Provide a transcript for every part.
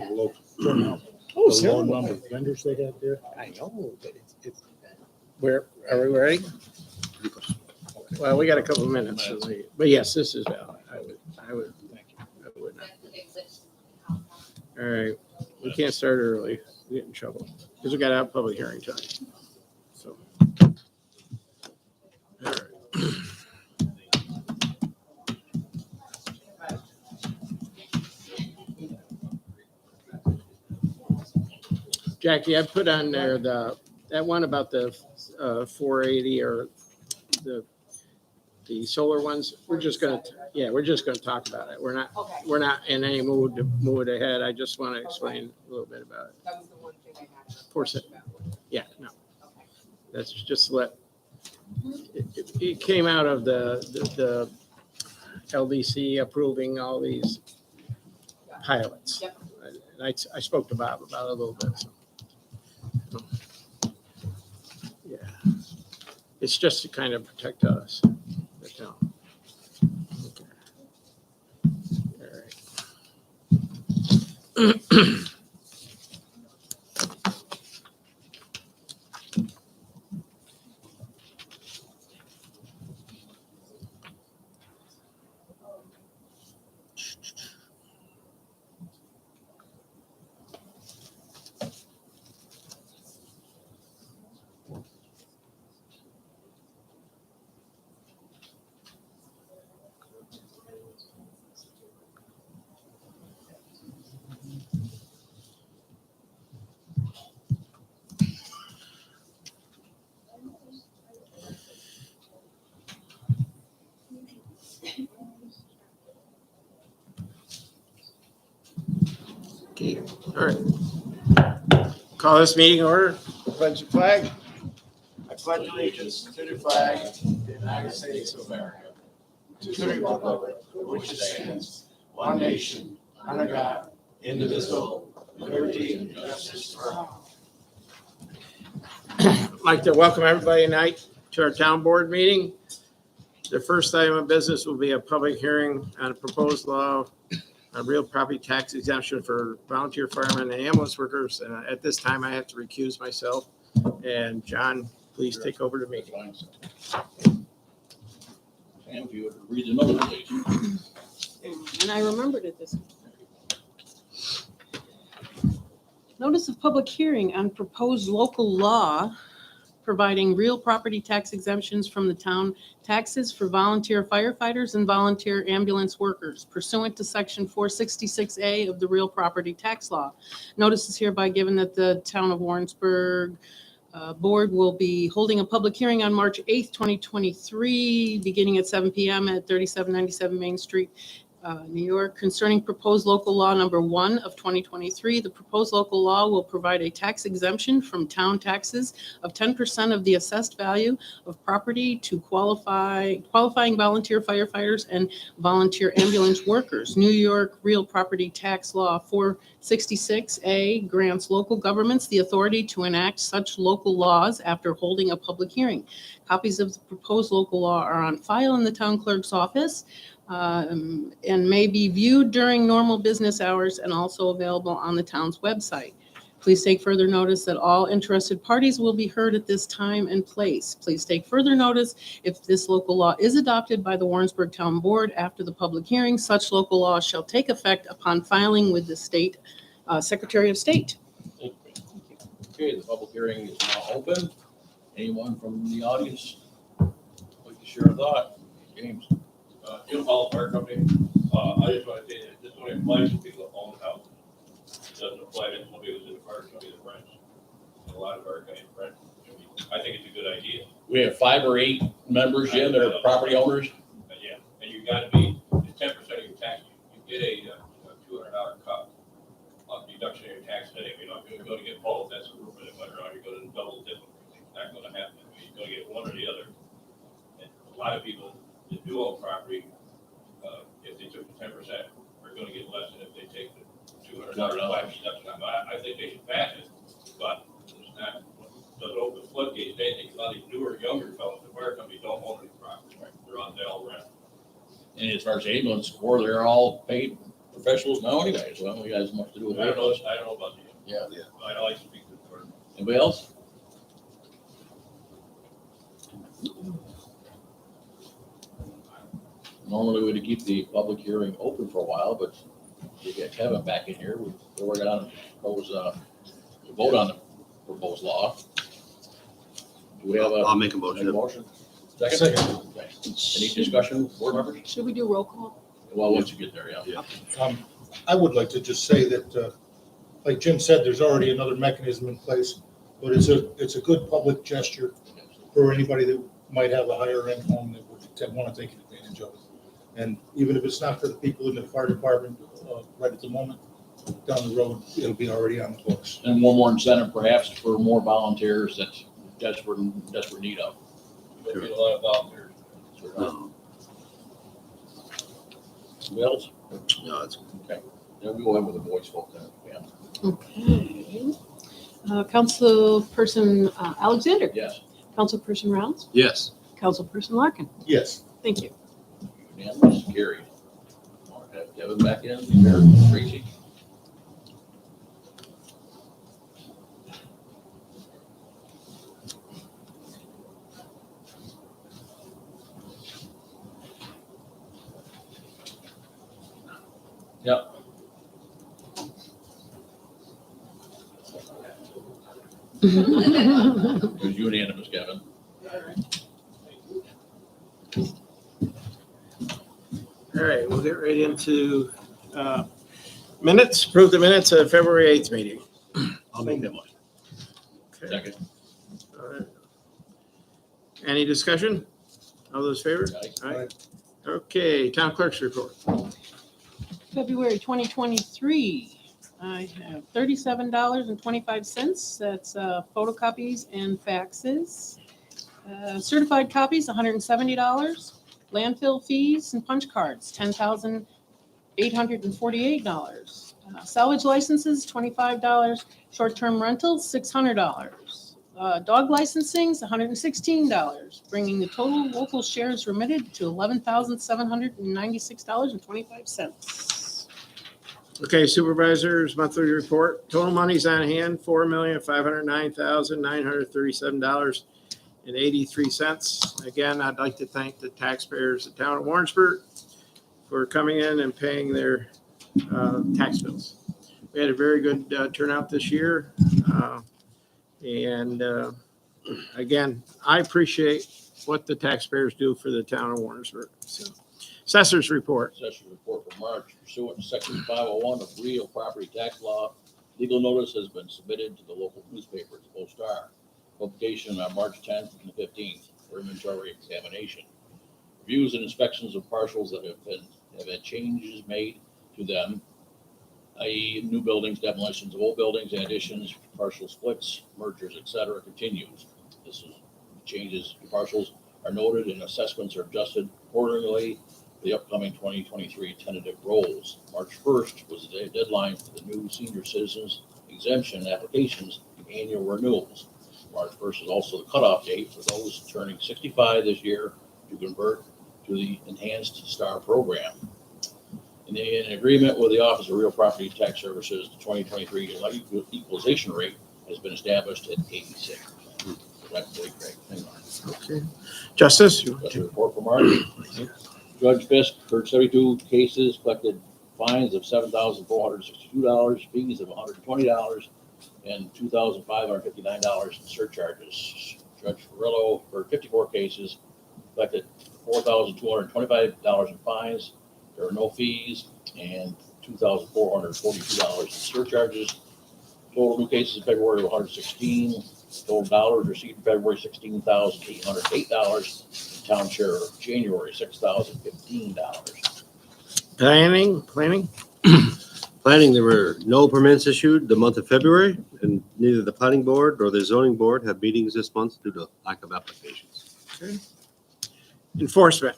of the local turnout. Oh, The low so number of vendors they have there. I know, but it's. Where, are we ready? Well, we got a couple of minutes, so but yes, this is valid. I would, I would not. All right, we can't start early, we get in trouble, because we got out public hearing time. So. All right. Jackie, I put on there that one about the 480 or the solar ones. We're just gonna talk about it. We're not in any mood to move it ahead. I just want to explain a little bit about it. That was the one thing I had. Of course, yeah, no, Okay. that's just it came out of the LDC approving all these pilots. Yep. And I spoke to Bob about it a little bit. So. Yeah, it's just to kind of protect us. The town. Okay. All right. Okay, all right. Call this meeting order. Pledge the flag. I pledge allegiance to the flag of the United States of America, to the republic for which it stands, one nation, under God, indivisible, with liberty and justice for all. I'd like to welcome everybody tonight to our town board meeting. The first item of business will be a public hearing on a proposed law on real property tax exemption for volunteer firemen and ambulance workers. And at this time, I have to recuse myself. And John, please take over the meeting. And if you would read the notice, please. And I remembered it this. Notice of public hearing on proposed local law providing real property tax exemptions from the town taxes for volunteer firefighters and volunteer ambulance workers pursuant to section 466A of the real property tax law. Notice is hereby given that the town of Warrensburg board will be holding a public hearing on March 8th, 2023, beginning at 7 p.m. at 3797 Main Street, New York, concerning proposed local law number 1 of 2023. The proposed local law will provide a tax exemption from town taxes of 10% of the assessed value of property to qualifying volunteer firefighters and volunteer ambulance workers. New York Real Property Tax Law 466A grants local governments the authority to enact such local laws after holding a public hearing. Copies of the proposed local law are on file in the town clerk's office. And may be viewed during normal business hours and also available on the town's website. Please take further notice that all interested parties will be heard at this time and place. Please take further notice if this local law is adopted by the Warrensburg Town Board after the public hearing. Such local law shall take effect upon filing with the state Secretary of State. Okay, the public hearing is now open. Anyone from the audience like to share a thought? James? Jim Hall, Fire Company. I just want to say that this only applies to people that own houses. It doesn't apply to somebody who's in the fire company that rents. A lot of fire companies rent. I think it's a good idea. We have 5 or 8 members, Jim, that are property owners. Yeah, and you got to be, it's 10% of your tax. You get a $200 cut on deduction of your tax today. You're not going to go to get both. That's the rule for the winter. You're going to double dip. It's not going to happen. You're going to get one or the other. And a lot of people that do own property, if they took the 10%, are going to get less than if they take the $200 deduction. I think they should pass it, but it's not, doesn't open the floodgates. They think a lot of these newer, younger fellows, the fire company don't own any property. Right? They're on, they all rent. And as far as ambulance corps, they're all paid professionals now anyways, well, we got as much to do with I it. don't know about you. Yeah. I like to speak to the board. Anybody else? Normally we'd keep the public hearing open for a while, but we got Kevin back in here. We're working on to vote on the proposed law. Do we have I'll make a make a motion. motion? Second? Okay. Any discussion, board members? Should we do roll call? Well, once you get there, yeah. I would like to just say that, like Jim said, there's already another mechanism in place, but it's a good public gesture for anybody that might have a higher end home that would want to take advantage of it. And even if it's not for the people in the fire department, right at the moment, down the road, it'll be already on the books. And one more incentive perhaps for more volunteers that's desperate need of. There'll be a lot of volunteers. No, Anybody else? no, it's Okay. Then we go ahead with the voice vote then. Yeah. Okay. Councilperson Alexander. Yes. Councilperson Rounds. yes. Councilperson Larkin. Yes. Thank you. Unanimous, carried. Want to have Kevin back in, Mayor Tracy. Yep. It was unanimous, Kevin. All right, we'll get right into minutes. Approve the minutes of February 8th meeting. I'll make that motion. Okay. Second. All right. Any discussion? All those in favor? Aye. Okay, town clerk's report. February 2023, I have $37.25. That's photocopies and faxes. Certified copies, $170. Landfill fees and punch cards, $10,848. Salvage licenses, $25. Short-term rentals, $600. Dog licensings, $116, bringing the total local shares remitted to $11,796.25. Okay, supervisors, monthly report. Total monies on hand, $4,509,937.83. Again, I'd like to thank the taxpayers of the town of Warrensburg for coming in and paying their tax bills. We had a very good turnout this year. And again, I appreciate what the taxpayers do for the town of Warrensburg. So, assessors report. Session report for March pursuant to section 501 of real property tax law. Legal notice has been submitted to the local newspaper, the Post-Star. Publication on March 10th and 15th for inventory examination. Reviews and inspections of parcels that have had changes made to them, i.e. new buildings, demolitions of old buildings, additions, partial splits, mergers, etc. continues. This is changes to parcels are noted and assessments are adjusted accordingly for the upcoming 2023 tentative rolls. March 1st was the deadline for the new senior citizens exemption applications and annual renewals. March 1st is also the cutoff date for those turning 65 this year to convert to the enhanced STAR program. In agreement with the Office of Real Property Tax Services, the 2023 equalization rate has been established at 86. That's really great. Hang on. Okay. Justice? That's a report from March. Judge Fisk heard 72 cases, collected fines of $7,462, fees of $120, and $2,559 in surcharges. Judge Ferrillo heard 54 cases, collected $4,225 in fines. There are no fees and $2,442 in surcharges. Total new cases in February were 116. Total dollars received in February, $16,808. Town share of January, $6,015. Planning? Planning, there were no permits issued the month of February, and neither the planning board nor the zoning board have meetings this month due to lack of applications. Okay. Enforcement?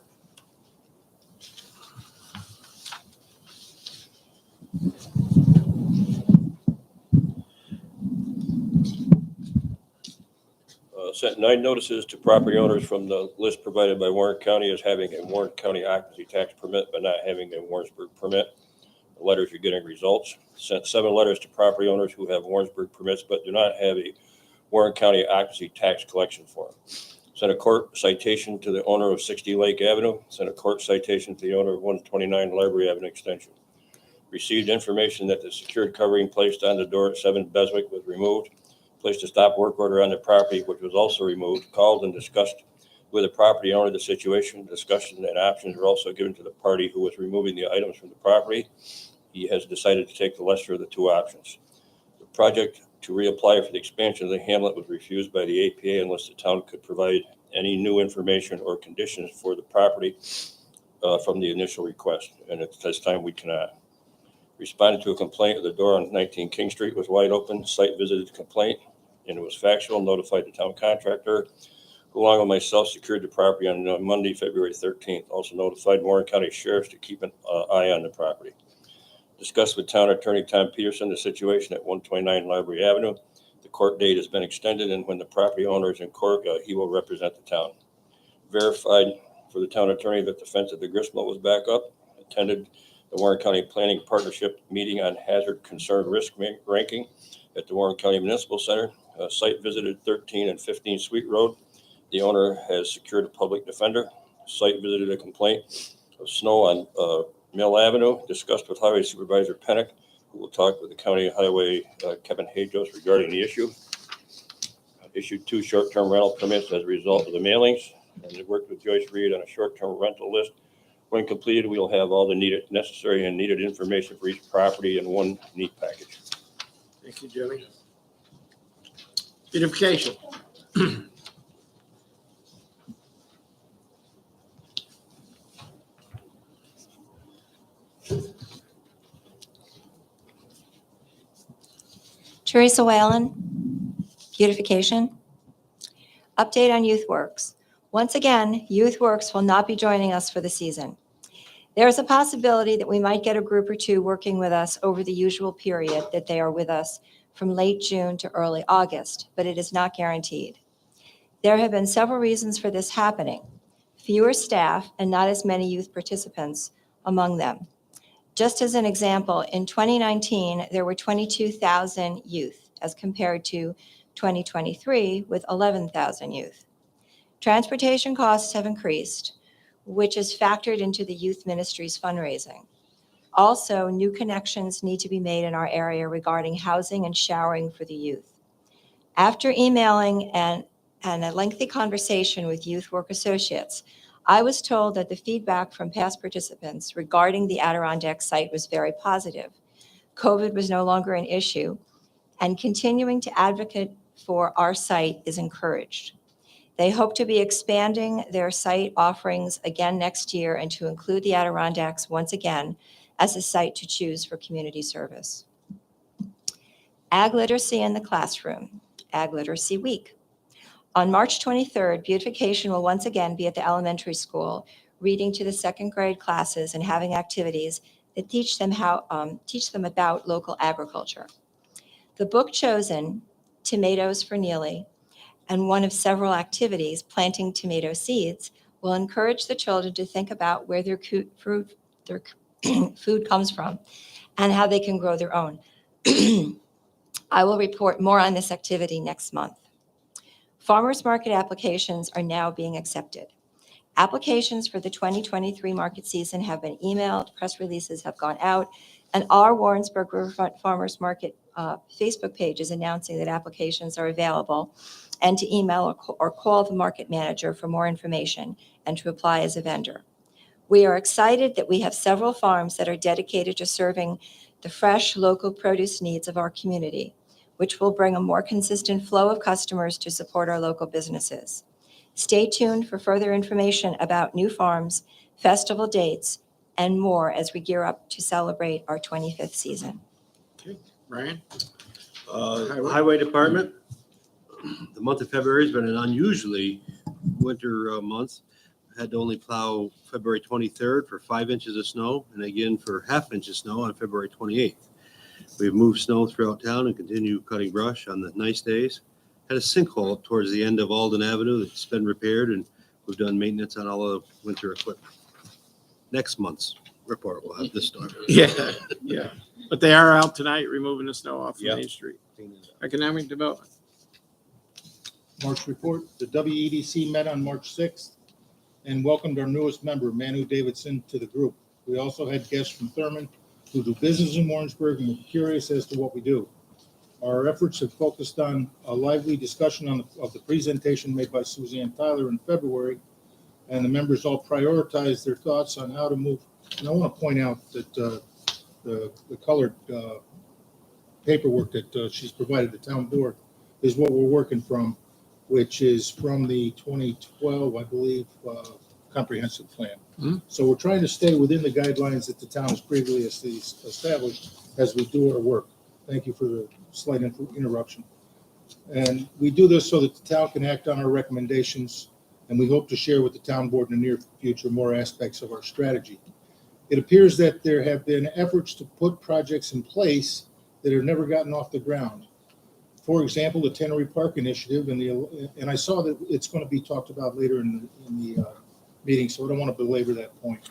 Sent 9 notices to property owners from the list provided by Warren County as having a Warren County occupancy tax permit but not having a Warrensburg permit. The letters are getting results. Sent 7 letters to property owners who have Warrensburg permits but do not have a Warren County occupancy tax collection form. Sent a court citation to the owner of 60 Lake Avenue. Sent a court citation to the owner of 129 Library Avenue Extension. Received information that the secured covering placed on the door at 7 Beswick was removed. Placed a stop work order on the property, which was also removed. Called and discussed with the property owner the situation. Discussion and options were also given to the party who was removing the items from the property. He has decided to take the lesser of the 2 options. The project to reapply for the expansion of the hamlet was refused by the APA unless the town could provide any new information or conditions for the property from the initial request. And at this time, we cannot. Responded to a complaint of the door on 19 King Street was wide open. Site visited the complaint and it was factual. Notified the town contractor, who along with myself secured the property on Monday, February 13th. Also notified Warren County Sheriffs to keep an eye on the property. Discussed with Town Attorney Tom Peterson the situation at 129 Library Avenue. The court date has been extended, and when the property owner is in court, he will represent the town. Verified for the town attorney that the fence at the gristmill was back up. Attended the Warren County Planning Partnership meeting on hazard concern risk ranking at the Warren County Municipal Center. Site visited 13 and 15 Sweet Road. The owner has secured a public defender. Site visited a complaint of snow on Mill Avenue. Discussed with Highway Supervisor Pennick, who will talk with the County Highway Kevin Hajos regarding the issue. Issued 2 short-term rental permits as a result of the mailings, and worked with Joyce Reed on a short-term rental list. When completed, we will have all the necessary and needed information for each property in one neat package. Thank you, Jimmy. Beautification. Teresa Whalen, Beautification. Update on Youth Works. Once again, Youth Works will not be joining us for the season. There is a possibility that we might get a group or 2 working with us over the usual period that they are with us from late June to early August, but it is not guaranteed. There have been several reasons for this happening. Fewer staff and not as many youth participants among them. Just as an example, in 2019, there were 22,000 youth as compared to 2023 with 11,000 youth. Transportation costs have increased, which is factored into the youth ministry's fundraising. Also, new connections need to be made in our area regarding housing and showering for the youth. After emailing and a lengthy conversation with Youth Work Associates, I was told that the feedback from past participants regarding the Adirondack site was very positive. COVID was no longer an issue, and continuing to advocate for our site is encouraged. They hope to be expanding their site offerings again next year and to include the Adirondacks once again as a site to choose for community service. Ag Literacy in the Classroom, Ag Literacy Week. On March 23rd, Beautification will once again be at the elementary school, reading to the 2nd grade classes and having activities that teach them about local agriculture. The book chosen, Tomatoes for Neely, and one of several activities, planting tomato seeds, will encourage the children to think about where their food comes from and how they can grow their own. I will report more on this activity next month. Farmers market applications are now being accepted. Applications for the 2023 market season have been emailed, press releases have gone out, and our Warrensburg Riverfront Farmers Market Facebook page is announcing that applications are available, and to email or call the market manager for more information and to apply as a vendor. We are excited that we have several farms that are dedicated to serving the fresh local produce needs of our community, which will bring a more consistent flow of customers to support our local businesses. Stay tuned for further information about new farms, festival dates, and more as we gear up to celebrate our 25th season. Okay, Brian? Highway Department, the month of February has been an unusually winter month. Had to only plow February 23rd for 5 inches of snow and again for half inch of snow on February 28th. We've moved snow throughout town and continue cutting brush on the nice days. Had a sinkhole up towards the end of Alden Avenue that's been repaired, and we've done maintenance on all of winter equipment. Next month's report we'll have this storm. Yeah, yeah. But they are out tonight removing the snow off Yeah. Main Street. Economic Development. March report, the WEDC met on March 6th and welcomed our newest member, Manu Davidson, to the group. We also had guests from Thurman who do business in Warrensburg and were curious as to what we do. Our efforts have focused on a lively discussion of the presentation made by Suzanne Tyler in February, and the members all prioritized their thoughts on how to move. And I want to point out that the colored paperwork that she's provided the town board is what we're working from, which is from the 2012, I believe, comprehensive plan. Hmm. So we're trying to stay within the guidelines that the town has previously established as we do our work. Thank you for the slight interruption. And we do this so that the town can act on our recommendations, and we hope to share with the town board in the near future more aspects of our strategy. It appears that there have been efforts to put projects in place that have never gotten off the ground. For example, the Tannery Park Initiative, and I saw that it's going to be talked about later in the meeting, so I don't want to belabor that point.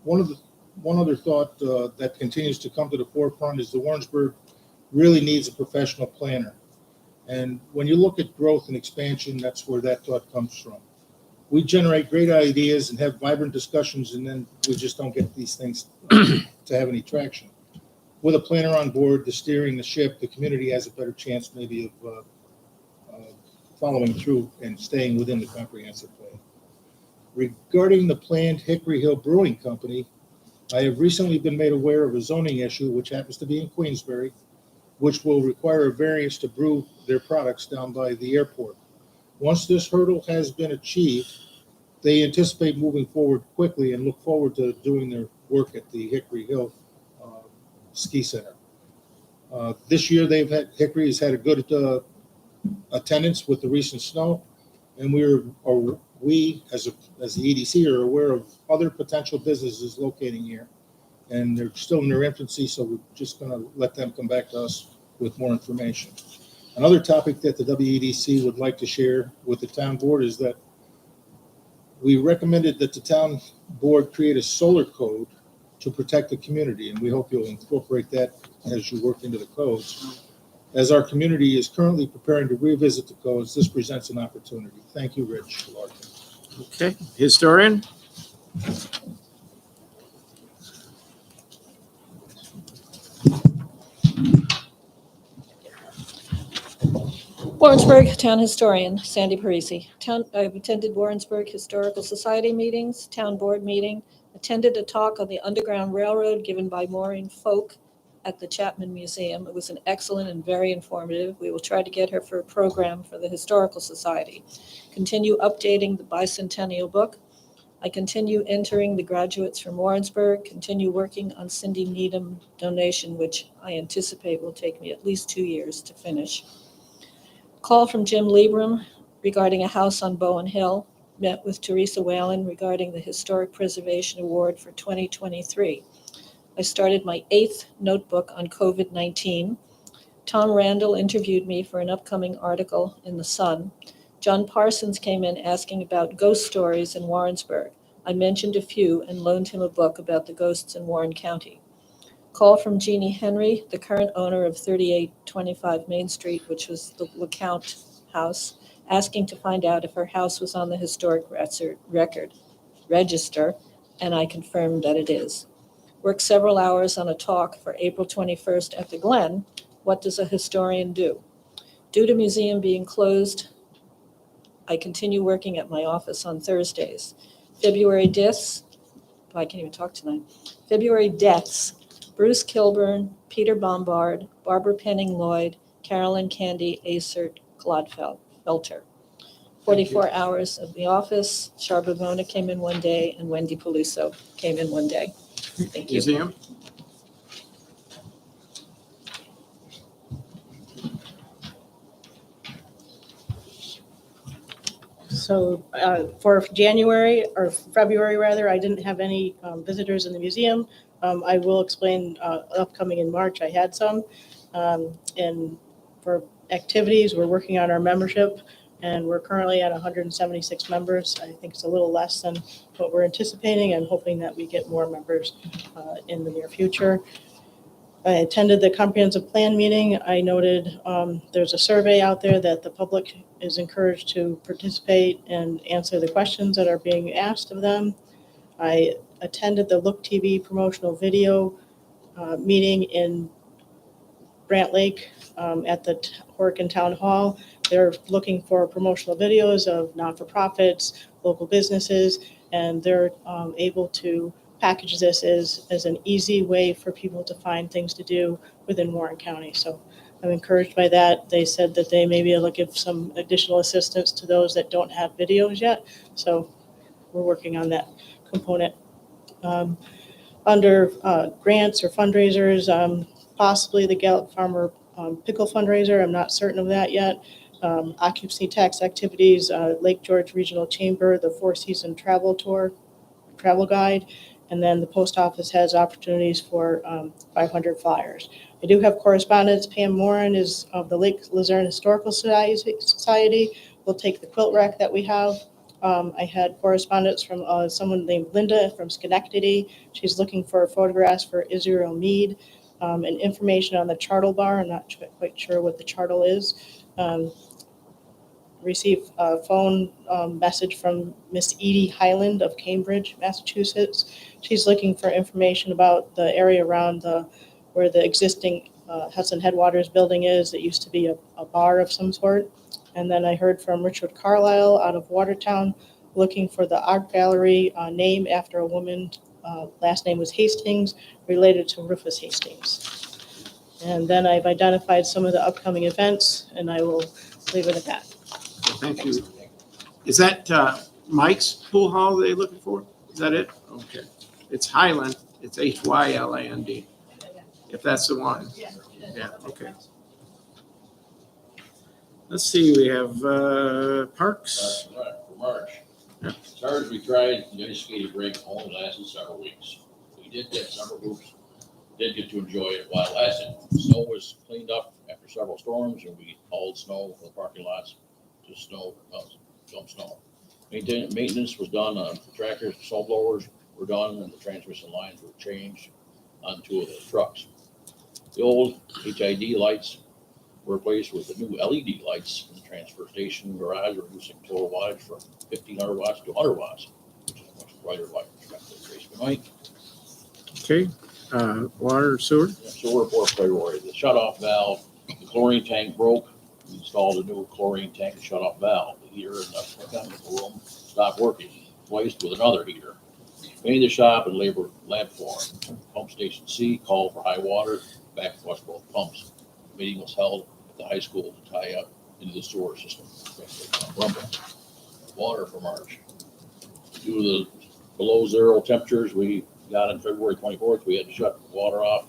One other thought that continues to come to the forefront is the Warrensburg really needs a professional planner. And when you look at growth and expansion, that's where that thought comes from. We generate great ideas and have vibrant discussions, and then we just don't get these things to have any traction. With a planner on board, the steering the ship, the community has a better chance maybe of following through and staying within the comprehensive plan. Regarding the planned Hickory Hill Brewing Company, I have recently been made aware of a zoning issue, which happens to be in Queensbury, which will require a variance to brew their products down by the airport. Once this hurdle has been achieved, they anticipate moving forward quickly and look forward to doing their work at the Hickory Hill Ski Center. This year, Hickory has had a good attendance with the recent snow, and we as the EDC are aware of other potential businesses locating here, and they're still in their infancy, so we're just going to let them come back to us with more information. Another topic that the WEDC would like to share with the town board is that we recommended that the town board create a solar code to protect the community, and we hope you'll incorporate that as you work into the codes. As our community is currently preparing to revisit the codes, this presents an opportunity. Thank you, Rich Larkin. Okay, historian? Warrensburg Town Historian, Sandy Parisi. I've attended Warrensburg Historical Society meetings, town board meeting, attended a talk on the Underground Railroad given by Maureen Folk at the Chapman Museum. It was an excellent and very informative. We will try to get her for a program for the Historical Society. Continue updating the bicentennial book. I continue entering the graduates from Warrensburg, continue working on Cindy Needham donation, which I anticipate will take me at least 2 years to finish. Call from Jim Liebram regarding a house on Bowen Hill. Met with Teresa Whalen regarding the Historic Preservation Award for 2023. I started my 8th notebook on COVID-19. Tom Randall interviewed me for an upcoming article in The Sun. John Parsons came in asking about ghost stories in Warrensburg. I mentioned a few and loaned him a book about the ghosts in Warren County. Call from Jeannie Henry, the current owner of 3825 Main Street, which was the LeCount house, asking to find out if her house was on the historic register, and I confirmed that it is. Worked several hours on a talk for April 21st at the Glen, What Does a Historian Do? Due to museum being closed, I continue working at my office on Thursdays. February deaths, I can't even talk tonight. February deaths, Bruce Kilburn, Peter Bombard, Barbara Penning Lloyd, Carolyn Candy Acert Gladfelter. 44 hours of the office. Sharba Mona came in one day, and Wendy Peluso came in one day. Thank you. Museum? So for January, or February rather, I didn't have any visitors in the museum. I will explain upcoming in March, I had some. And for activities, we're working on our membership. and we're currently at 176 members. I think it's a little less than what we're anticipating and hoping that we get more members in the near future. I attended the comprehensive plan meeting. I noted there's a survey out there that the public is encouraged to participate and answer the questions that are being asked of them. I attended the Look TV promotional video meeting in Brant Lake at the Horicon Town Hall. They're looking for promotional videos of not-for-profits, local businesses, and they're able to package this as an easy way for people to find things to do within Warren County. So I'm encouraged by that. They said that they may be able to give some additional assistance to those that don't have videos yet. So we're working on that component. Under grants or fundraisers, possibly the Gallup Farmer Pickle fundraiser. I'm not certain of that yet. Occupancy tax activities, Lake George Regional Chamber, the Four Season Travel Tour, travel guide, and then the post office has opportunities for 500 flyers. I do have correspondence. Pam Moran is of the Lake Luzerne Historical Society. We'll take the quilt rack that we have. I had correspondence from someone named Linda from Schenectady. She's looking for photographs for Israel Mead and information on the Chartle Bar. I'm not quite sure what the Chartle is. Received a phone message from Miss Edie Highland of Cambridge, Massachusetts. She's looking for information about the area around where the existing Hudson Headwaters building is. It used to be a bar of some sort. And then I heard from Richard Carlisle out of Watertown looking for the art gallery named after a woman. Last name was Hastings, related to Rufus Hastings. And then I've identified some of the upcoming events, and I will leave it at that. Thank you. Is that Mike's Pool Hall they're looking for? Is that it? Okay. It's Highland. It's Hyland. If that's the one. Yeah, okay. Let's see, we have parks. Right, for March. Yeah. SARS, we tried the ice skating rink, only lasted several weeks. We did get summer groups, did get to enjoy it while it lasted. Snow was cleaned up after several storms, and we hauled snow from the parking lots to dump snow. Maintenance was done on the tractors, snow blowers were done, and the transmission lines were changed on 2 of the trucks. The old HID lights were replaced with the new LED lights in the transfer station garage, reducing total wattage from 1,500 watts to 100 watts, which is a much brighter light. Good night. Okay, water, sewer. So we're for priority. The shut-off valve, the chlorine tank broke. We installed a new chlorine tank and shut-off valve. The heater in the mechanical room stopped working, replaced with another heater. Painted the shop and lab floor. Pump station C called for high water, backflush both pumps. Meeting was held at the high school to tie up into the sewer system. Water for March. Due to the below zero temperatures we got on February 24th, we had to shut water off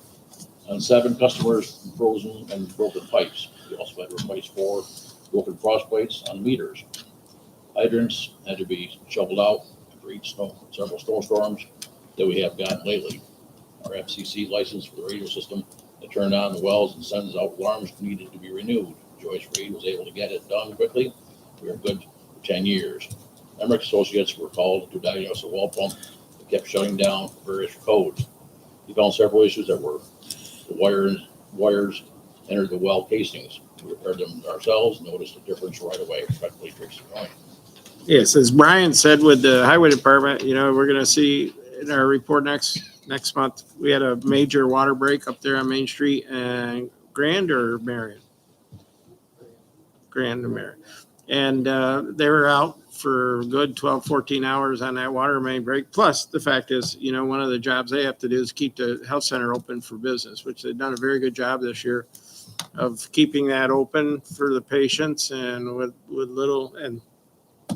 on 7 customers from frozen and broken pipes. We also had to replace 4 broken cross plates on meters. Hydrants had to be shoveled out after several snowstorms that we have gotten lately. Our FCC license for the radio system that turned on the wells and sends out alarms needed to be renewed. Joyce Reed was able to get it done quickly. We are good for 10 years. Emmerich Associates were called to diagnose a well pump that kept shutting down for various codes. He found several issues that were the wires entered the well casings. We repaired them ourselves, noticed a difference right away. Respectfully, Tracy Coyne. Yes, as Brian said with the highway department, we're gonna see in our report next month, we had a major water break up there on Main Street and Grand or Marion? Grand or Marion. And they were out for good 12, 14 hours on that water main break. Plus, the fact is, one of the jobs they have to do is keep the health center open for business, which they've done a very good job this year of keeping that open for the patients and with little, and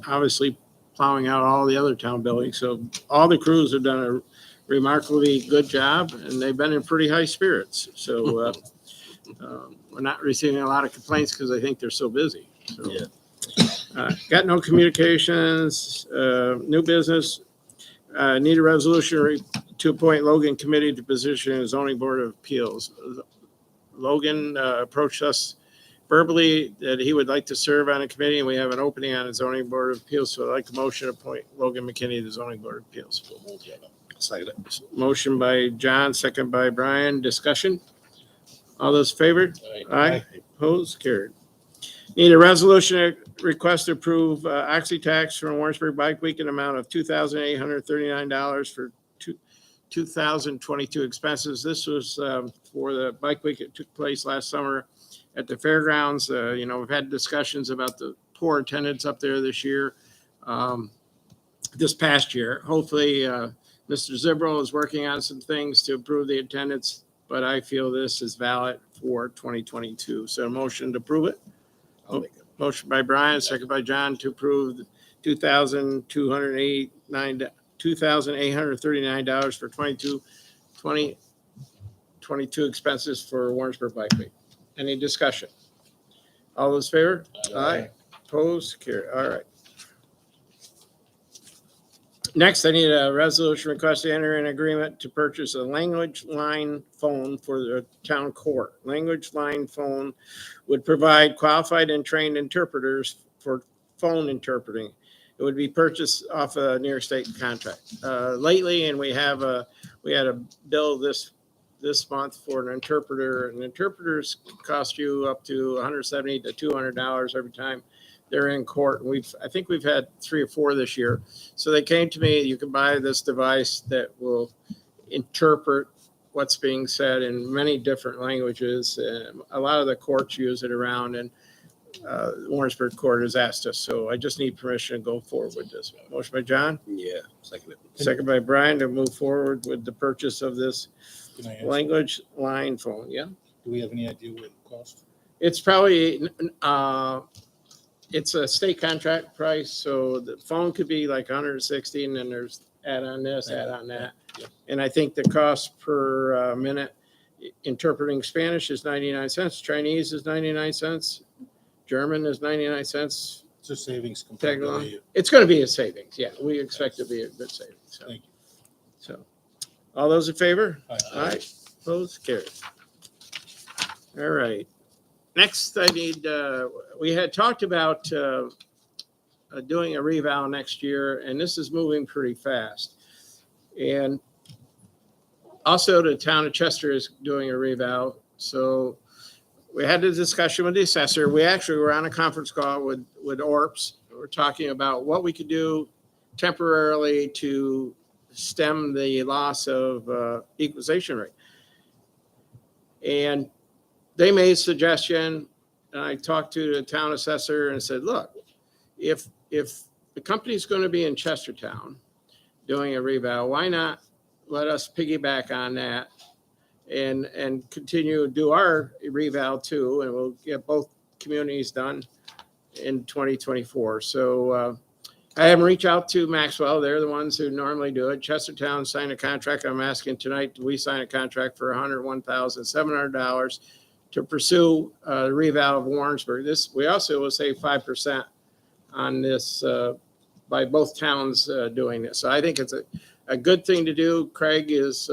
obviously plowing out all the other town buildings. So all the crews have done a remarkably good job, and they've been in pretty high spirits. So we're not receiving a lot of complaints because I think they're so busy. So, got no communications, new business. Need a resolution to appoint Logan Committee to position as zoning board of appeals. Logan approached us verbally that he would like to serve on a committee, and we have an opening on the zoning board of appeals. So I'd like to motion to appoint Logan McKinney to the zoning board of appeals. So moved, Kevin. Second. Motion by John, second by Brian. Discussion. All those favored? Aye. Aye. Opposed? Carried. Need a resolution to request to approve oxy tax from Warrensburg Bike Week in amount of $2,839 for 2022 expenses. This was for the bike week that took place last summer at the fairgrounds. We've had discussions about the poor attendance up there this year, this past year. Hopefully, Mr. Zibro is working on some things to improve the attendance, but I feel this is valid for 2022. So a motion to approve it. I'll make it. Motion by Brian, second by John to approve the $2,839 for 2022 expenses for Warrensburg Bike Week. Any discussion? All those in favor? Aye. Opposed? Carry. All right. Next, I need a resolution request to enter an agreement to purchase a language line phone for the town court. Language line phone would provide qualified and trained interpreters for phone interpreting. It would be purchased off a New York State contract. Lately, and we had a bill this month for an interpreter, and interpreters cost you up to $170 to $200 every time they're in court. I think we've had 3 or 4 this year. So they came to me, you can buy this device that will interpret what's being said in many different languages. A lot of the courts use it around, and Warrensburg Court has asked us. So I just need permission to go forward with this. Motion by John, Yeah, second. second by Brian to move forward with the purchase of this Can I ask, language line phone. Yeah. do we have any idea what it costs? It's probably, it's a state contract price, so the phone could be like 160, and then there's add on this, add on that. Yep. And I think the cost per minute interpreting Spanish is 99 cents, Chinese is 99 cents, German is 99 cents. It's a savings compared Tag to along. the, It's going to be a savings. Yeah, we expect it to be a good savings. So, thank you. so all those in favor? Aye. Aye. Opposed? Carried. All right. Next, I need, we had talked about doing a revow next year, and this is moving pretty fast. And also, the town of Chester is doing a revow. So we had a discussion with the assessor. We actually were on a conference call with ORPS. We're talking about what we could do temporarily to stem the loss of equalization rate. And they made a suggestion, and I talked to the town assessor and said, look, if the company's going to be in Chestertown doing a revow, why not let us piggyback on that and continue to do our revow too, and we'll get both communities done in 2024. So I haven't reached out to Maxwell. They're the ones who normally do it. Chestertown signed a contract. I'm asking tonight, do we sign a contract for $101,700 to pursue the revow of Warrensburg? We also will save 5% on this by both towns doing this. So I think it's a good thing to do. Craig is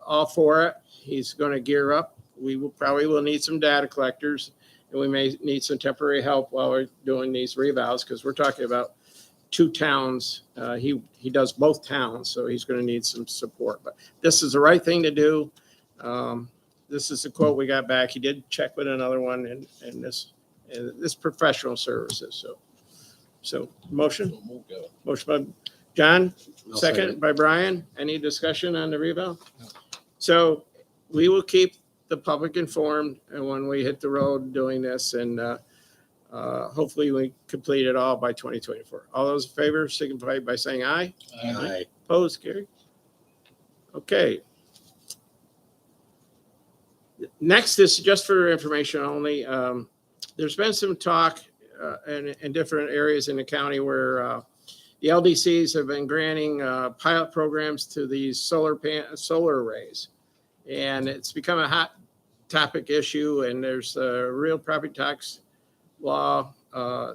all for it. He's going to gear up. We probably will need some data collectors, and we may need some temporary help while we're doing these revows, because we're talking about 2 towns. He does both towns, so he's going to need some support. But this is the right thing to do. This is the quote we got back. He did check with another one, and this professional services. So motion. So moved, Kevin. Motion by John, I'll second by Brian. Any discussion on the revow? No. So we will keep the public informed, and when we hit the road doing this, and hopefully we complete it all by 2024. All those in favor signify by saying aye. Aye. Opposed, carried. Okay. Next is just for information only. There's been some talk in different areas in the county where the LDCs have been granting pilot programs to these solar arrays. And it's become a hot topic issue, and there's a real property tax law,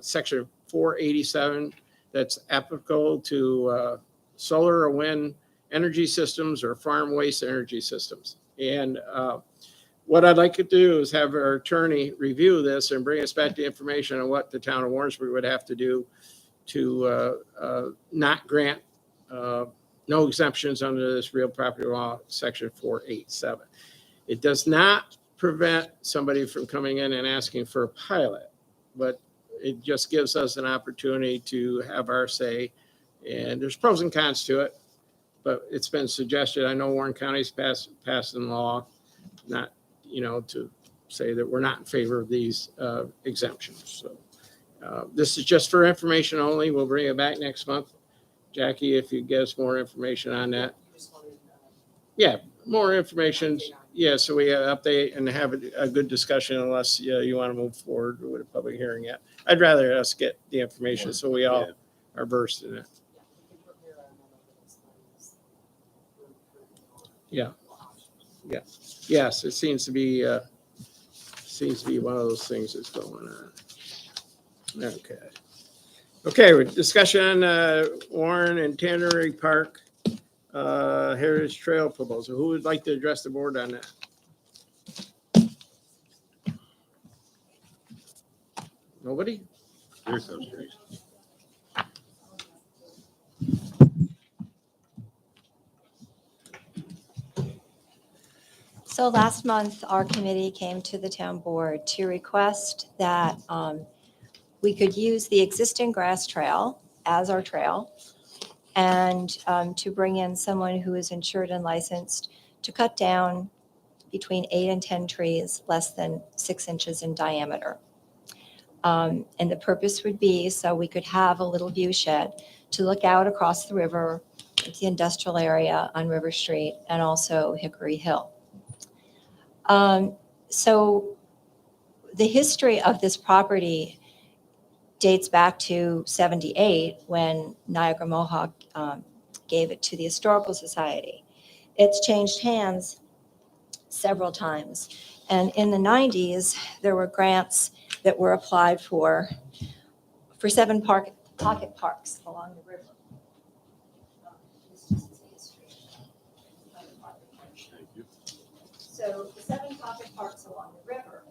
section 487, that's applicable to solar or wind energy systems or farm waste energy systems. And what I'd like to do is have our attorney review this and bring us back the information on what the town of Warrensburg would have to do to not grant no exemptions under this real property law, section 487. It does not prevent somebody from coming in and asking for a pilot, but it just gives us an opportunity to have our say. And there's pros and cons to it, but it's been suggested. I know Warren County's passing law, not, to say that we're not in favor of these exemptions. So this is just for information only. We'll bring it back next month. Jackie, if you get us more information on that. Yeah, more information. Yeah, so we update and have a good discussion unless you want to move forward with a public hearing yet. I'd rather us get the information so we all are versed in it. Yeah. Yeah. Yes, it seems to be one of those things that's going on. Okay. Okay, discussion Warren and Tannery Park Heritage Trail proposal. Who would like to address the board on that? Nobody? Here comes Teresa. So last month, our committee came to the town board to request that we could use the existing grass trail as our trail and to bring in someone who is insured and licensed to cut down between 8 and 10 trees less than 6 inches in diameter. And the purpose would be so we could have a little view shed to look out across the river, the industrial area on River Street, and also Hickory Hill. So the history of this property dates back to 78 when Niagara Mohawk gave it to the Historical Society. It's changed hands several times. And in the 90s, there were grants that were applied for 7 pocket parks along the river. So the 7 pocket parks along the river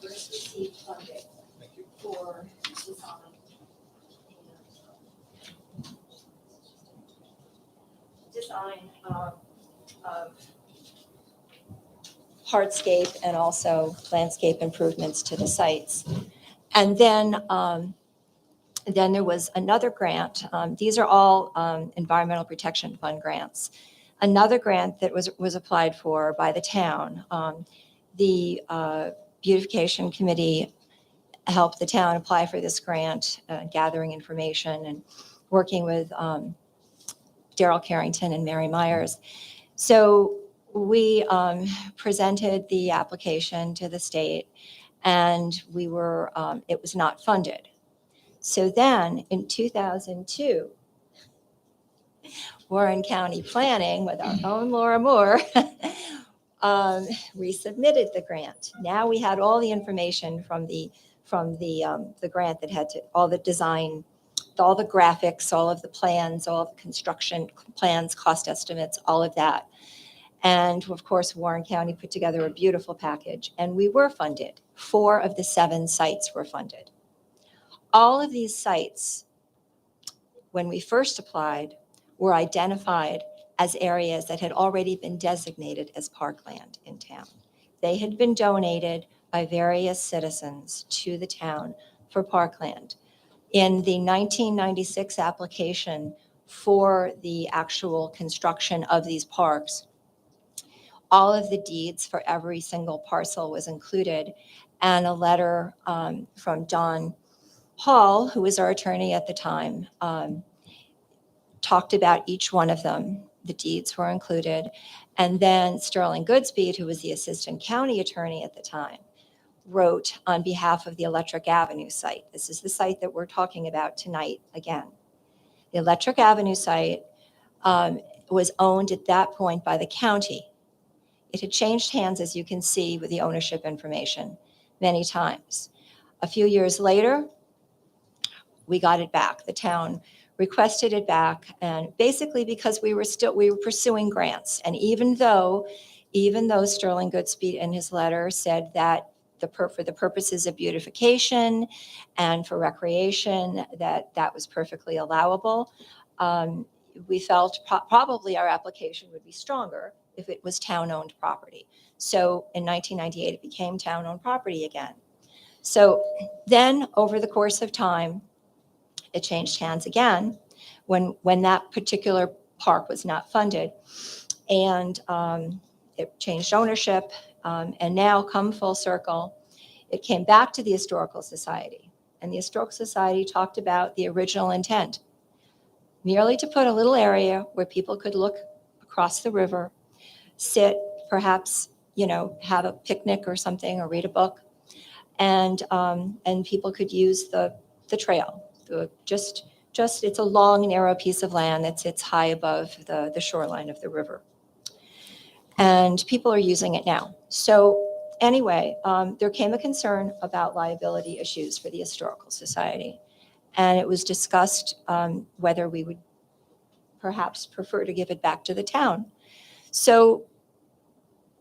first received funding for design of hardscape and also landscape improvements to the sites. And then there was another grant. These are all Environmental Protection Fund grants. Another grant that was applied for by the town. The Beautification Committee helped the town apply for this grant, gathering information and working with Daryl Carrington and Mary Myers. So we presented the application to the state, and we were it was not funded. So then in 2002, Warren County Planning, with our own Laura Moore, resubmitted the grant. Now we had all the information from the grant that had all the design, all the graphics, all of the plans, all of the construction plans, cost estimates, all of that. And of course, Warren County put together a beautiful package, and we were funded. 4 of the 7 sites were funded. All of these sites, when we first applied, were identified as areas that had already been designated as parkland in town. They had been donated by various citizens to the town for parkland. In the 1996 application for the actual construction of these parks, all of the deeds for every single parcel was included, and a letter from Don Hall, who was our attorney at the time, talked about each one of them. The deeds were included. And then Sterling Goodspeed, who was the assistant county attorney at the time, wrote on behalf of the Electric Avenue site. This is the site that we're talking about tonight again. The Electric Avenue site was owned at that point by the county. It had changed hands, as you can see, with the ownership information many times. A few years later, we got it back. The town requested it back, and basically because we were pursuing grants. And even though even though Sterling Goodspeed in his letter said that for the purposes of beautification and for recreation, that was perfectly allowable. We felt probably our application would be stronger if it was town-owned property. So in 1998, it became town-owned property again. So then, over the course of time, it changed hands again when that particular park was not funded. And it changed ownership. And now, come full circle, it came back to the Historical Society. And the Historical Society talked about the original intent, merely to put a little area where people could look across the river, sit, perhaps, have a picnic or something, or read a book, and people could use the trail. Just it's a long, narrow piece of land that sits high above the shoreline of the river. And people are using it now. So anyway, there came a concern about liability issues for the Historical Society. And it was discussed whether we would perhaps prefer to give it back to the town. So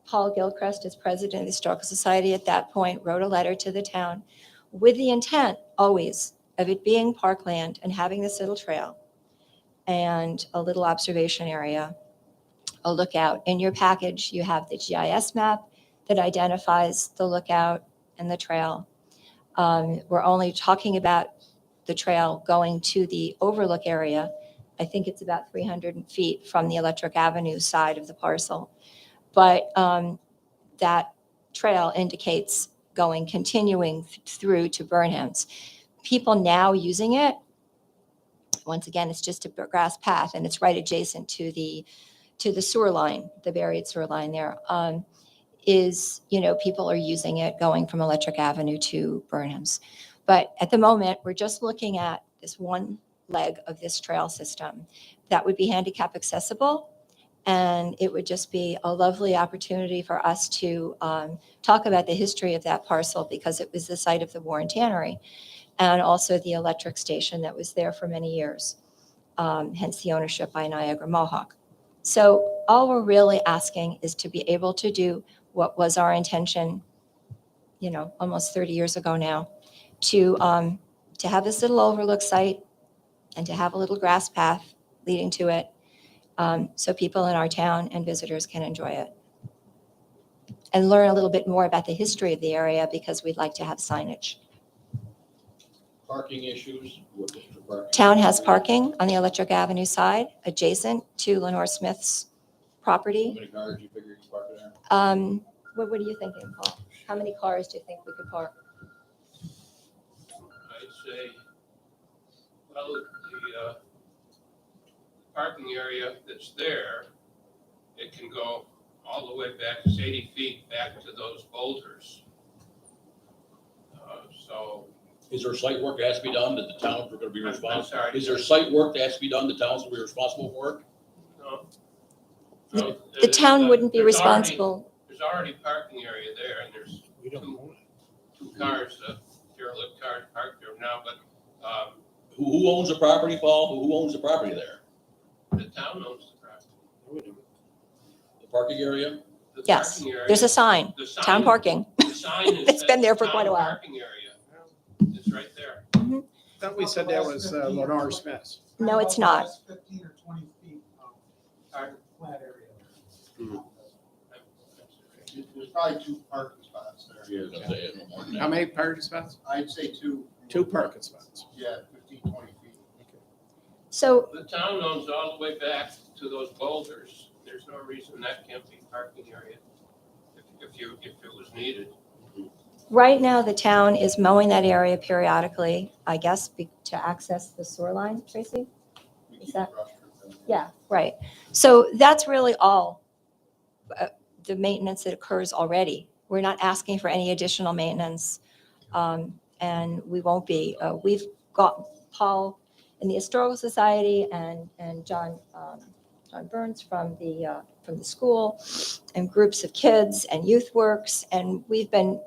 Paul Gilchrist, as president of the Historical Society at that point, wrote a letter to the town with the intent always of it being parkland and having this little trail and a little observation area, a lookout. In your package, you have the GIS map that identifies the lookout and the trail. We're only talking about the trail going to the overlook area. I think it's about 300 feet from the Electric Avenue side of the parcel. But that trail indicates continuing through to Burnham's. People now using it, once again, it's just a grass path, and it's right adjacent to the sewer line, the buried sewer line there. People are using it going from Electric Avenue to Burnham's. But at the moment, we're just looking at this one leg of this trail system that would be handicap accessible. And it would just be a lovely opportunity for us to talk about the history of that parcel, because it was the site of the Warren Tannery and also the electric station that was there for many years, hence the ownership by Niagara Mohawk. So all we're really asking is to be able to do what was our intention, almost 30 years ago now, to have this little overlook site and to have a little grass path leading to it, so people in our town and visitors can enjoy it and learn a little bit more about the history of the area, because we'd like to have signage. Parking issues? What is the parking? Town has parking on the Electric Avenue side, adjacent to Lenore Smith's How property. many cars you figure you can park there? What are you thinking, Paul? How many cars do you think we could park? I'd say, well, the parking area that's there, it can go all the way back, it's 80 feet back to those boulders. So, Is there site work that has to be done that the towns are gonna be I'm responsible? sorry. Is there site work that has to be done, the towns will be responsible for it? no. The- No, The town wouldn't be there's already- responsible. There's already parking area there, and there's We don't own it. two cars, derelict cars parked there now, but Who owns the property, Paul? Who owns the property there? the town owns the property. The parking area? The Yes, parking area- there's a sign, the sign- town parking. The sign is. It's been there for town quite a while. Parking area. It's right there. Thought we said that was Lenore Smith's. No, it's not. 15 or 20 feet of flat area. There's probably two parking spots there. I was gonna say it no more than that. How many parking spots? I'd say two. 2 parking spots. Yeah, 15, 20 feet. So The town owns all the way back to those boulders. There's no reason that can't be parking area if it was needed. right now, the town is mowing that area periodically, I guess, to access the sewer line, Tracy? We Is keep that- brush trimming. Yeah, right. So that's really all the maintenance that occurs already. We're not asking for any additional maintenance, and we won't be. We've got Paul in the Historical Society and John Burns from the school, and groups of kids and Youth Works, and we've been,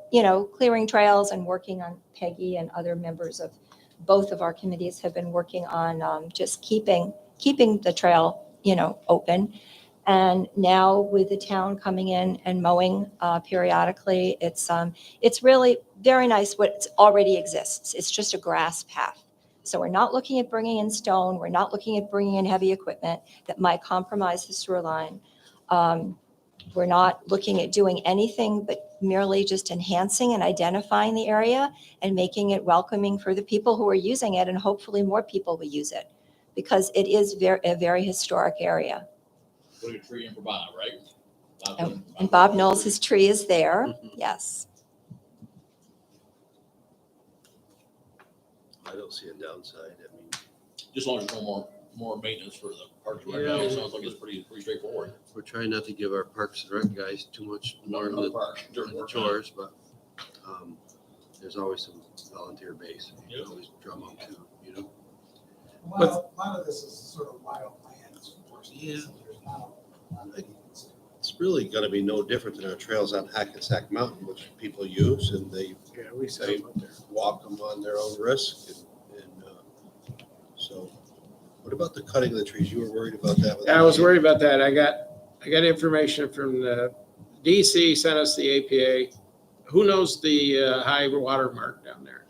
clearing trails and working on. Peggy and other members of both of our committees have been working on just keeping the trail, open. And now with the town coming in and mowing periodically, it's really very nice what already exists. It's just a grass path. So we're not looking at bringing in stone. We're not looking at bringing in heavy equipment that might compromise the sewer line. We're not looking at doing anything but merely just enhancing and identifying the area and making it welcoming for the people who are using it, and hopefully more people will use it because it is a very historic area. Putting a tree in for Bob, right? And Bob Knowles' tree is there, yes. I don't see a downside. I mean, Just as long as there's no more maintenance for the parks and rec Yeah. guys, sounds like it's pretty straightforward. we're trying not to give our parks and rec guys too much more of Another the park during work time. chores, but there's always some volunteer base. You Yep. can always drum them too, you know? A lot of this is sort of wild lands. Yeah. There's not a lot of things. It's really gonna be no different than our trails on Hackensack Mountain, which people use and they Yeah, we set them up there. walk them on their own risk. And so what about the cutting of the trees? You were worried about that? with Yeah, I was worried about that. I got information from the DC, sent us the APA. Who knows the high water mark down there?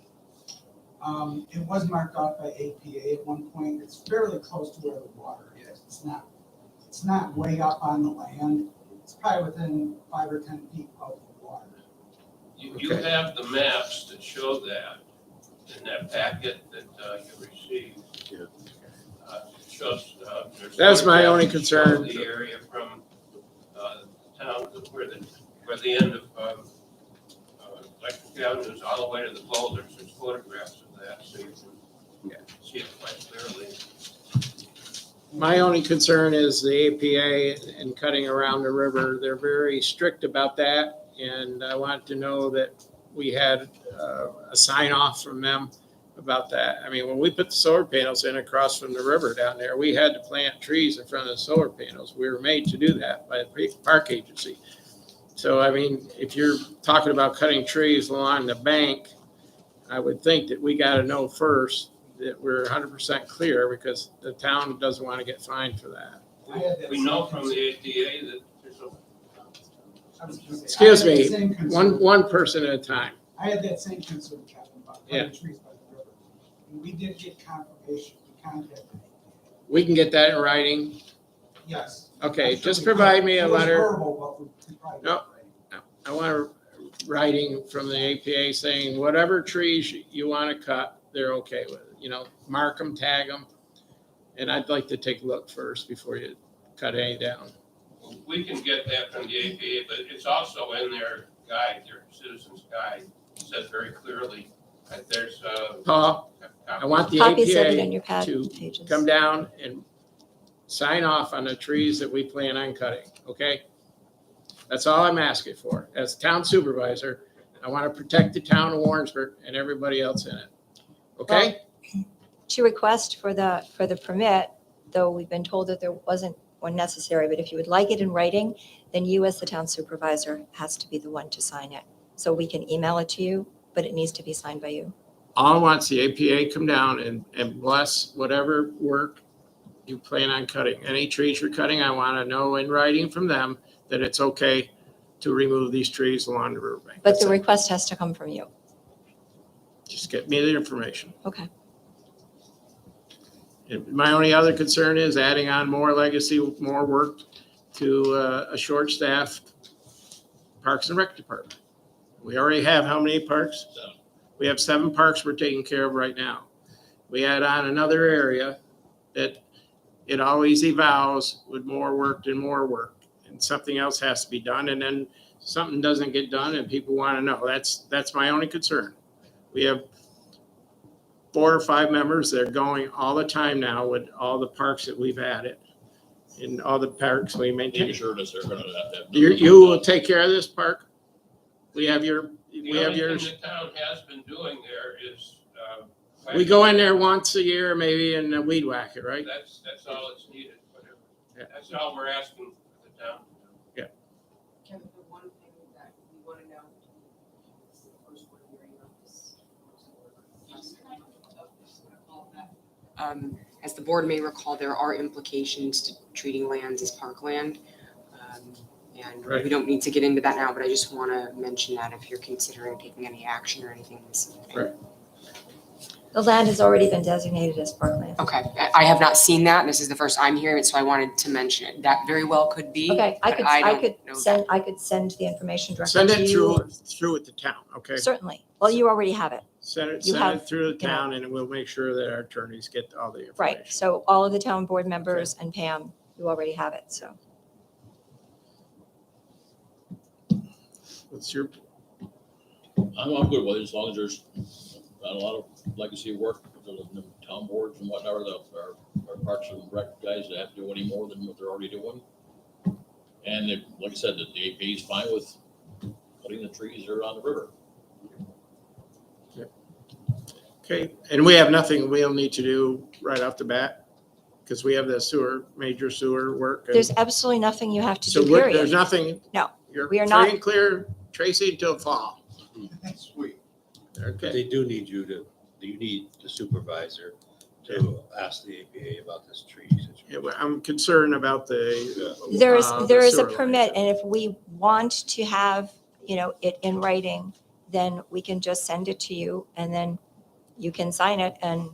It was marked off by APA at one point. It's fairly close to where the water is. It's not way up on the land. It's probably within 5 or 10 feet of the water. You have the maps that show that in that packet that you received. Yeah. It shows, there's That's my only photographs that show concern. The area from town to where the end of Electric Avenue is all the way to the boulders. There's photographs of that, so you can see it quite clearly. My only concern is the APA and cutting around the river. They're very strict about that. And I want to know that we had a sign off from them about that. I mean, when we put the solar panels in across from the river down there, we had to plant trees in front of the solar panels. We were made to do that by the park agency. So, I mean, if you're talking about cutting trees along the bank, I would think that we got to know first that we're 100% clear because the town doesn't want to get fined for that. I had that We know same from the ATA that there's a I was gonna say, Excuse I had that me, same concern. one person at a time. I had that same concern, Kevin, about Yeah. cutting trees by the river. And we did get confirmation, we contacted APA. We can get that in writing. Yes. Okay, I'm sure just we provide could. me a It was letter. verbal, but we probably No. I want a writing from the APA saying whatever trees you want to cut, they're okay with it. You know, mark them, tag them. And I'd like to take a look first before you cut any down. We can get that from the APA, but it's also in their guide, their citizens guide. It says very clearly that there's Paul, I want the Copies of it in APA your pad to pages. come down and sign off on the trees that we plan on cutting, okay? That's all I'm asking for. As town supervisor, I want to protect the town of Warrensburg and everybody else in it. Okay? To request for the permit, though we've been told that there wasn't one necessary, but if you would like it in writing, then you as the town supervisor has to be the one to sign it. So we can email it to you, but it needs to be signed by you. All I want is the APA come down and bless whatever work you plan on cutting. Any trees you're cutting, I want to know in writing from them that it's okay to remove these trees along the riverbank. But That's the it. request has to come from you. Just get me the information. Okay. And my only other concern is adding on more legacy, more work to a short-staffed Parks and Rec department. We already have how many parks? So, We have 7 parks we're taking care of right now. We add on another area that it always evolves with more work and more work. And something else has to be done, and then something doesn't get done and people want to know. That's my only concern. We have 4 or 5 members that are going all the time now with all the parks that we've added and all the parks we They've maintain. assured us they're gonna have. You will take care of this park? We have The yours. only thing the town has been doing there is. We go in there once a year maybe and weed whack it, right? That's all that's needed, whatever. Yeah. That's all we're asking the town. Kevin, the one thing that we want to know is the first one hearing of this. As the board may recall, there are implications to treating lands as parkland. And Right. we don't need to get into that now, but I just want to mention that if you're considering taking any action or anything this evening. Right. The land has already been designated as parkland. Okay, I have not seen that. This is the first I'm hearing it, so I wanted to mention it. That very well could be. Okay, I but could, I I don't could know send, I could send the information directly Send to it you. through with the town, okay? Certainly. Well, you already have it. Send it You have, through the you know- town and we'll make sure that our attorneys get all the information. Right. So all of the town board members and Pam, you already have it, so. What's your, I'm good with it as long as there's not a lot of legacy work, the town boards and whatnot, our parks and rec guys that have to do any more than what they're already doing. And they, like I said, the AP is fine with cutting the trees that are on the river. okay, and we have nothing we'll need to do right off the bat? Because we have the major sewer work. and- There's absolutely nothing you have to So do, there's period. nothing? No, You're we are free not- and clear, Tracy, until fall. Sweet. Okay, They do need you need the supervisor to ask the APA about this tree situation. yeah, well, I'm concerned about the. There is the a sewer line. permit, and if we want to have, it in writing, then we can just send it to you, and then you can sign it and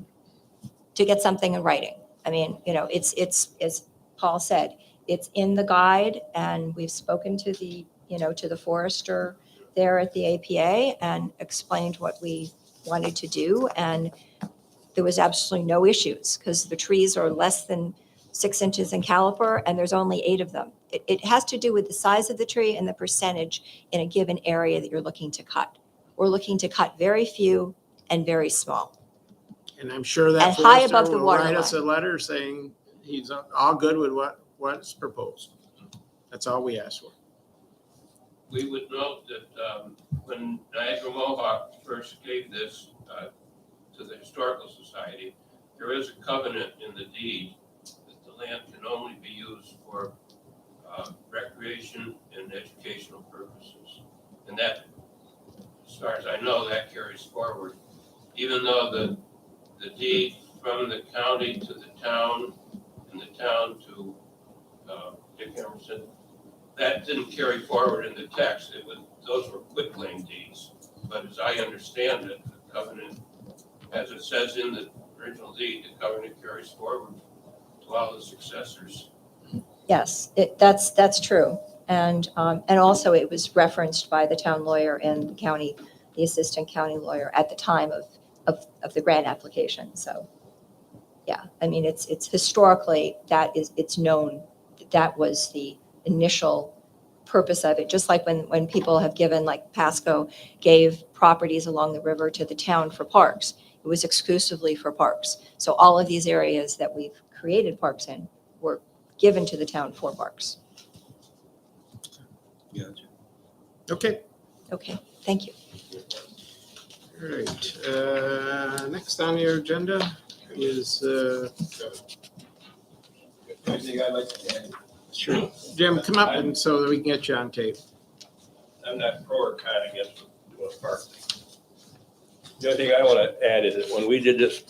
to get something in writing. I mean, it's, as Paul said, it's in the guide, and we've spoken to to the forester there at the APA and explained what we wanted to do, and there was absolutely no issues, because the trees are less than 6 inches in caliper, and there's only 8 of them. It has to do with the size of the tree and the percentage in a given area that you're looking to cut. We're looking to cut very few and very small. And I'm sure that And high forester above the will water write us a line. letter saying he's all good with what's proposed. That's all we ask for. We would note that when Niagara Mohawk first gave this to the Historical Society, there is a covenant in the deed that the land can only be used for recreation and educational purposes. And that, as far as I know, that carries forward. Even though the deed from the county to the town and the town to Dick Emerson, that didn't carry forward in the text. Those were quitclaim deeds. But as I understand it, the covenant, as it says in the original deed, the covenant carries forward to all the successors. Yes, that's true. And also it was referenced by the town lawyer and the assistant county lawyer at the time of the grant application. So, yeah, I mean, it's historically, it's known that was the initial purpose of it. Just like when people have given, like Pasco gave properties along the river to the town for parks, it was exclusively for parks. So all of these areas that we've created parks in were given to the town for parks. Gotcha. Okay, Okay, thank you. all right. Next on your agenda is, Anything I'd like to add? sure, Jim, come up and so that we can get you on tape. I'm not pro or con against doing a park thing. The other thing I want to add is that when we did this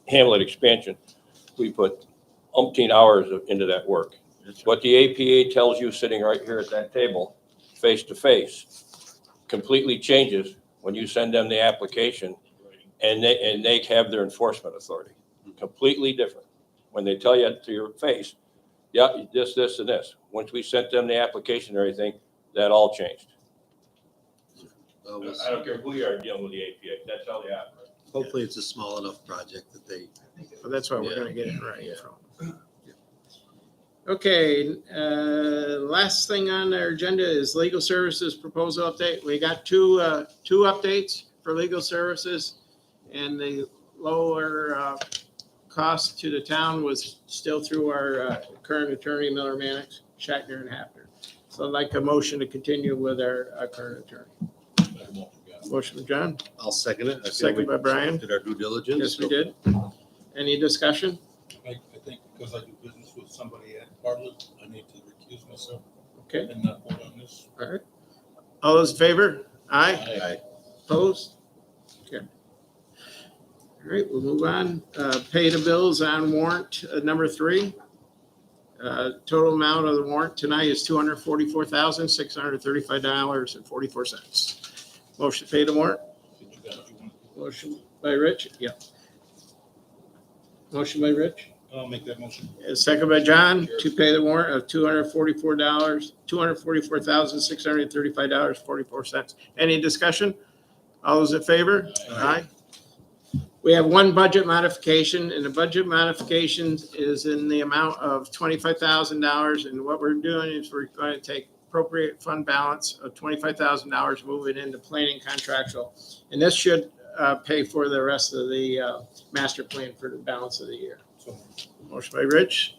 Hamlet expansion, we put umpteen hours into that work. What the APA tells you sitting right here at that table, face to face, completely changes when you send them the application and they have their enforcement authority. Completely different. When they tell you to your face, yeah, this, and this. Once we sent them the application and everything, that all changed. I don't care who you are dealing with the APA, that's how they operate. Hopefully it's a small enough project that they. Well, that's why we're gonna get it right. from. Okay, last thing on our agenda is legal services proposal update. We got two updates for legal services, and the lower cost to the town was still through our current attorney, Miller Mannix, Shackner and Hafner. So I'd like a motion to continue with our current attorney. Motion from John, I'll second it. I feel Second we by Brian. Did our due diligence. yes, we did. Any discussion? I think because I do business with somebody at Bartlett, I need to recuse myself Okay, and not vote on this. all right. All those in favor? Aye. Aye. Opposed? Okay. All right, we'll move on. Pay the bills on warrant number 3. Total amount of the warrant tonight is $244,635.44. Motion to pay the warrant. Motion by Rich, yeah. Motion by Rich. I'll make that motion. Second by John to pay the warrant of $244,635.44. Any discussion? All those in favor? Aye. We have one budget modification, and the budget modification is in the amount of $25,000. And what we're doing is we're going to take appropriate fund balance of $25,000, move it into planning contractual. And this should pay for the rest of the master plan for the balance of the year. Motion by Rich,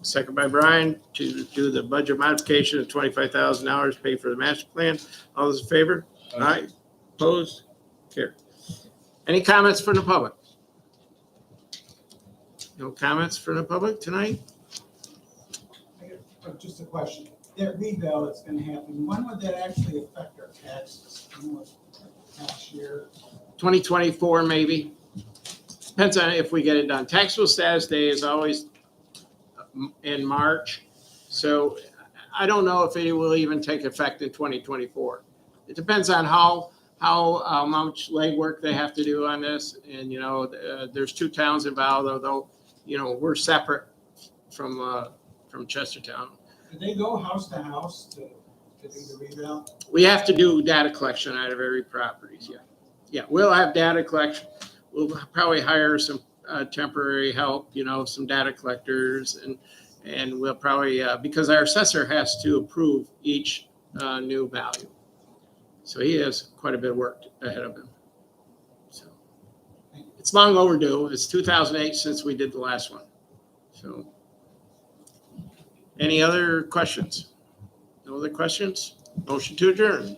second by Brian to do the budget modification of $25,000, pay for the master plan. All those in favor? Aye. Opposed? Carried. Any comments from the public? No comments from the public tonight? I got just a question. That revale that's gonna happen, when would that actually affect our taxes? You know, tax year? 2024, maybe. Depends on if we get it done. Taxable status day is always in March. So I don't know if it will even take effect in 2024. It depends on how much legwork they have to do on this. And, you know, there's two towns involved, although, you know, we're separate from Chestertown. Do they go house to house to do the revale? We have to do data collection out of every property, yeah. Yeah, we'll have data collection. We'll probably hire some temporary help, you know, some data collectors, and we'll probably, because our assessor has to approve each new value. So he has quite a bit of work ahead of him. So it's long overdue. It's 2008 since we did the last one. So any other questions? No other questions? Motion to adjourn.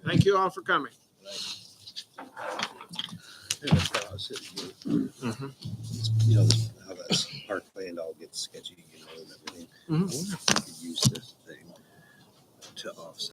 Thank you all for coming. Mhm. You know, how that parkland all gets sketchy, you know, and everything. I Mhm. wonder if we could use this thing to offset.